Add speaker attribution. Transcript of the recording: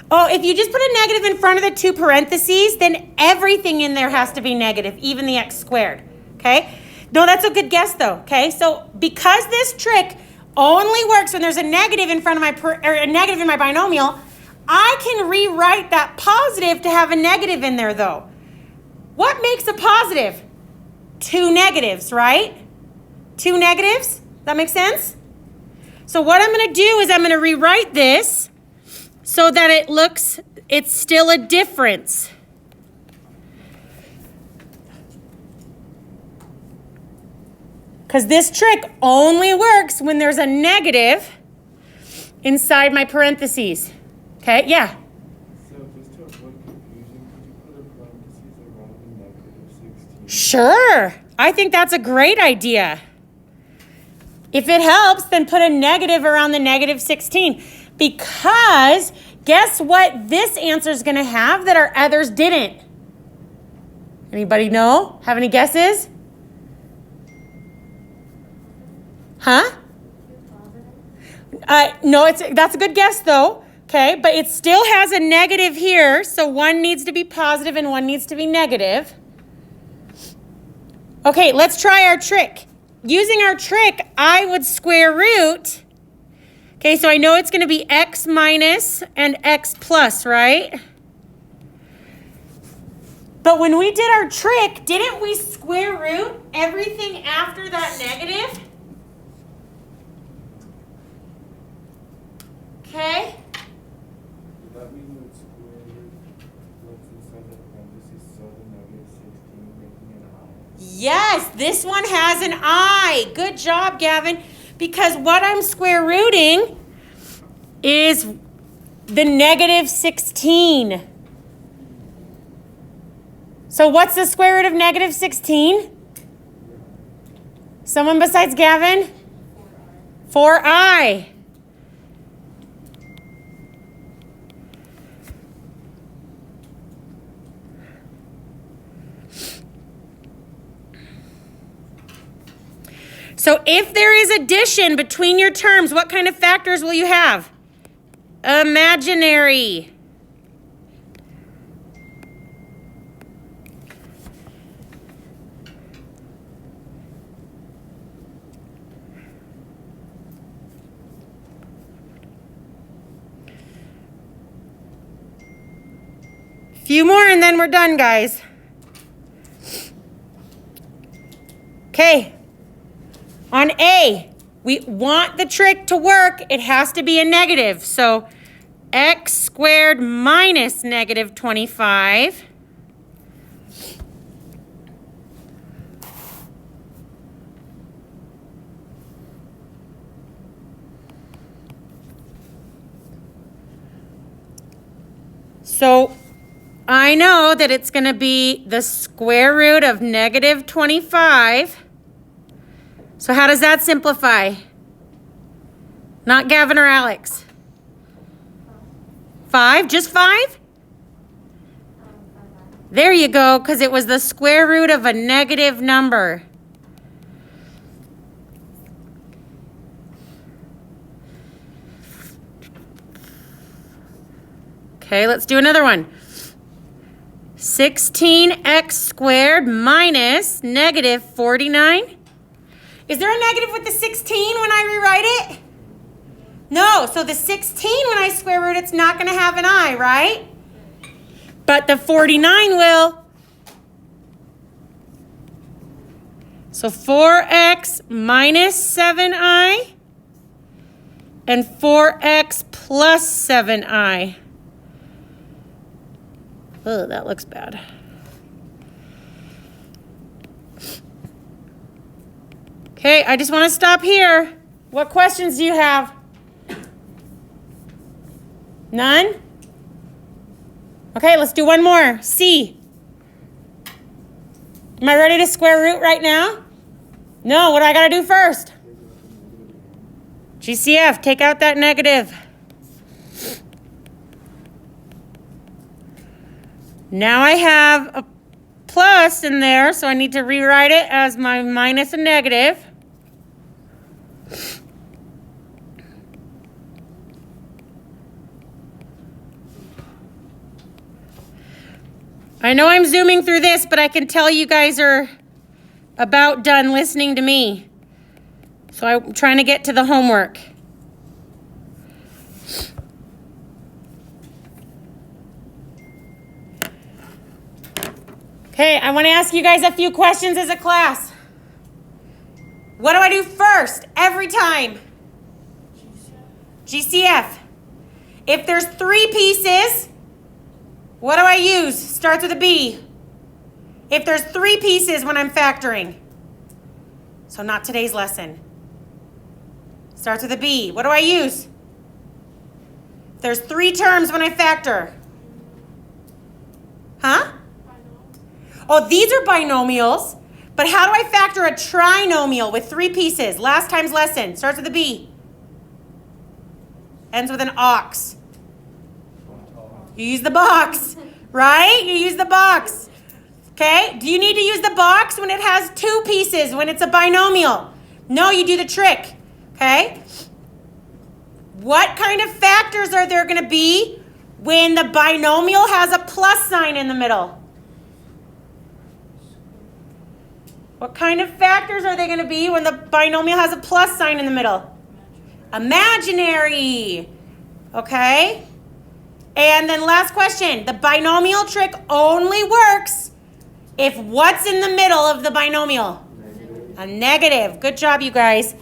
Speaker 1: Oh, if you just put a negative in front of the two parentheses, then everything in there has to be negative, even the x squared, okay? No, that's a good guess though, okay? So because this trick only works when there's a negative in front of a negative in my binomial, I can rewrite that positive to have a negative in there though. What makes a positive? Two negatives, right? Two negatives? Does that make sense? So what I'm going to do is I'm going to rewrite this so that it's still a difference. Because this trick only works when there's a negative inside my parentheses. Okay, yeah?
Speaker 2: So just to avoid confusion, could you put a parentheses around the negative 16?
Speaker 1: Sure. I think that's a great idea. If it helps, then put a negative around the negative 16. Because guess what this answer is going to have that our others didn't? Anybody know? Have any guesses? Huh? No, that's a good guess though. Okay, but it still has a negative here, so one needs to be positive and one needs to be negative. Okay, let's try our trick. Using our trick, I would square root. Okay, so I know it's going to be x minus and x plus, right? But when we did our trick, didn't we square root everything after that negative? Okay.
Speaker 2: Does that mean you would square root what's inside the parentheses, so the negative 16 making an I?
Speaker 1: Yes, this one has an I. Good job, Gavin. Because what I'm square rooting is the negative 16. So what's the square root of negative 16? Someone besides Gavin? 4i. So if there is addition between your terms, what kind of factors will you have? Imaginary. Few more and then we're done, guys. Okay. On A, we want the trick to work. It has to be a negative. So x squared minus negative 25. So I know that it's going to be the square root of negative 25. So how does that simplify? Not Gavin or Alex. 5? Just 5? There you go, because it was the square root of a negative number. Okay, let's do another one. 16x squared minus negative 49. Is there a negative with the 16 when I rewrite it? No, so the 16 when I square root, it's not going to have an I, right? But the 49 will. So 4x minus 7i and 4x plus 7i. Oh, that looks bad. Okay, I just want to stop here. What questions do you have? None? Okay, let's do one more. C. Am I ready to square root right now? No, what do I got to do first? GCF, take out that negative. Now I have a plus in there, so I need to rewrite it as my minus a negative. I know I'm zooming through this, but I can tell you guys are about done listening to me. So I'm trying to get to the homework. Okay, I want to ask you guys a few questions as a class. What do I do first every time? GCF. If there's 3 pieces, what do I use? Starts with a B. If there's 3 pieces when I'm factoring. So not today's lesson. Starts with a B. What do I use? There's 3 terms when I factor. Huh? Oh, these are binomials. But how do I factor a trinomial with 3 pieces? Last time's lesson. Starts with a B. Ends with an ox. You use the box, right? You use the box. Okay? Do you need to use the box when it has 2 pieces, when it's a binomial? No, you do the trick. Okay? What kind of factors are there going to be when the binomial has a plus sign in the middle? What kind of factors are they going to be when the binomial has a plus sign in the middle? Imaginary. Okay? And then last question. The binomial trick only works if what's in the middle of the binomial?
Speaker 2: Negative.
Speaker 1: A negative. Good job, you guys.